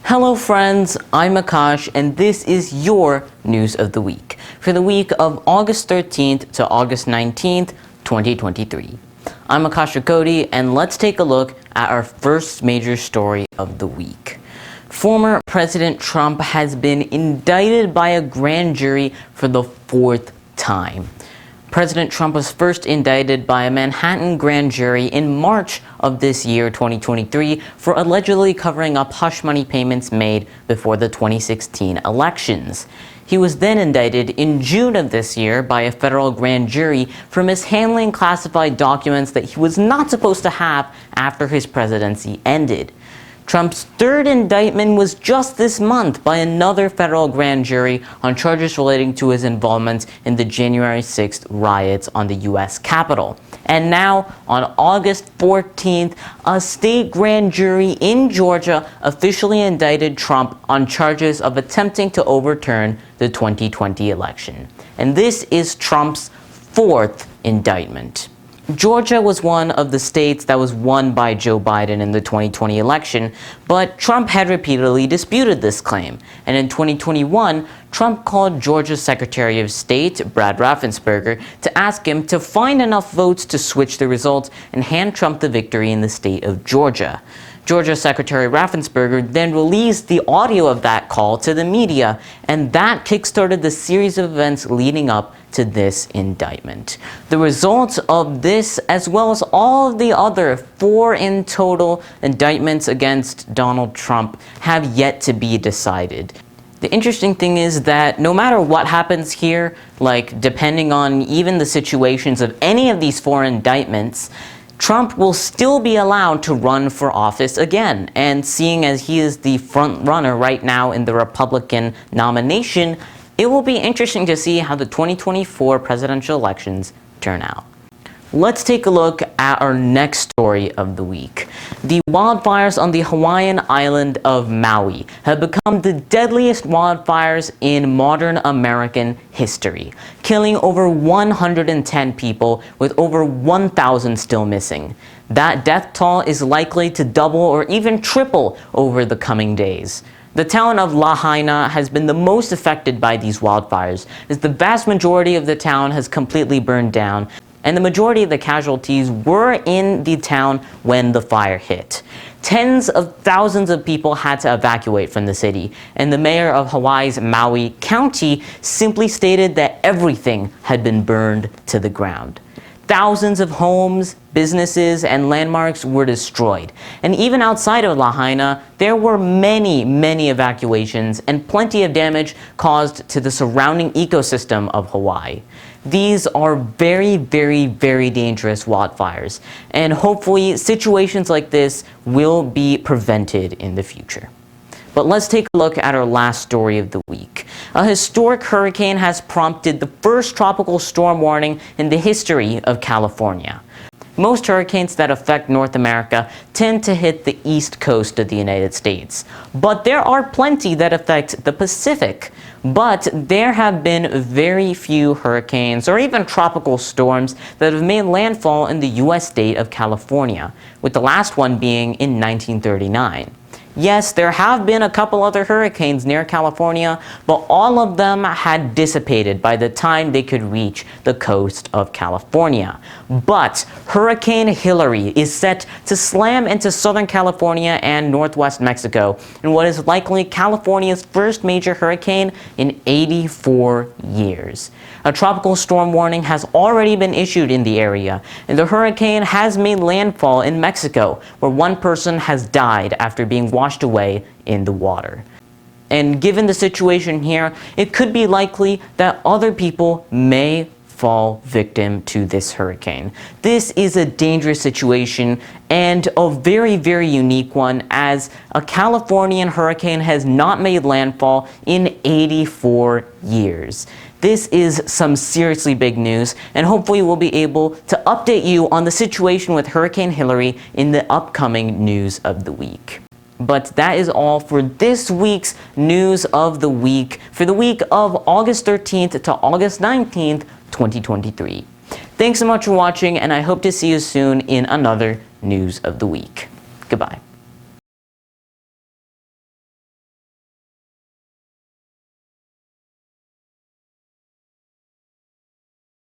Hello friends, I'm Akash and this is your News of the Week for the week of August 13th to August 19th, 2023. I'm Akash Rakoti and let's take a look at our first major story of the week. Former President Trump has been indicted by a grand jury for the fourth time. President Trump was first indicted by a Manhattan grand jury in March of this year, 2023, for allegedly covering up hush money payments made before the 2016 elections. He was then indicted in June of this year by a federal grand jury for mishandling classified documents that he was not supposed to have after his presidency ended. Trump's third indictment was just this month by another federal grand jury on charges relating to his involvement in the January 6th riots on the U.S. Capitol. And now, on August 14th, a state grand jury in Georgia officially indicted Trump on charges of attempting to overturn the 2020 election. And this is Trump's fourth indictment. Georgia was one of the states that was won by Joe Biden in the 2020 election, but Trump had repeatedly disputed this claim. And in 2021, Trump called Georgia's Secretary of State, Brad Raffensperger, to ask him to find enough votes to switch the results and hand Trump the victory in the state of Georgia. Georgia Secretary Raffensperger then released the audio of that call to the media, and that kickstarted the series of events leading up to this indictment. The results of this, as well as all of the other 4 in total indictments against Donald Trump, have yet to be decided. The interesting thing is that no matter what happens here, like depending on even the situations of any of these 4 indictments, Trump will still be allowed to run for office again. And seeing as he is the front runner right now in the Republican nomination, it will be interesting to see how the 2024 presidential elections turn out. Let's take a look at our next story of the week. The wildfires on the Hawaiian island of Maui have become the deadliest wildfires in modern American history, killing over 110 people with over 1,000 still missing. That death toll is likely to double or even triple over the coming days. The town of Lahaina has been the most affected by these wildfires, as the vast majority of the town has completely burned down, and the majority of the casualties were in the town when the fire hit. Tens of thousands of people had to evacuate from the city, and the mayor of Hawaii's Maui County simply stated that everything had been burned to the ground. Thousands of homes, businesses, and landmarks were destroyed. And even outside of Lahaina, there were many evacuations and plenty of damage caused to the surrounding ecosystem of Hawaii. These are very dangerous wildfires, and hopefully situations like this will be prevented in the future. But let's take a look at our last story of the week. A historic hurricane has prompted the first tropical storm warning in the history of California. Most hurricanes that affect North America tend to hit the east coast of the United States. But there are plenty that affect the Pacific. But there have been very few hurricanes or even tropical storms that have made landfall in the U.S. state of California, with the last one being in 1939. Yes, there have been a couple other hurricanes near California, but all of them had dissipated by the time they could reach the coast of California. But Hurricane Hilary is set to slam into Southern California and Northwest Mexico in what is likely California's first major hurricane in 84 years. A tropical storm warning has already been issued in the area, and the hurricane has made landfall in Mexico, where one person has died after being washed away in the water. And given the situation here, it could be likely that other people may fall victim to this hurricane. This is a dangerous situation and a very unique one, as a Californian hurricane has not made landfall in 84 years. This is some seriously big news, and hopefully we'll be able to update you on the situation with Hurricane Hilary in the upcoming News of the Week. But that is all for this week's News of the Week for the week of August 13th to August 19th, 2023. Thanks so much for watching, and I hope to see you soon in another News of the Week. Goodbye.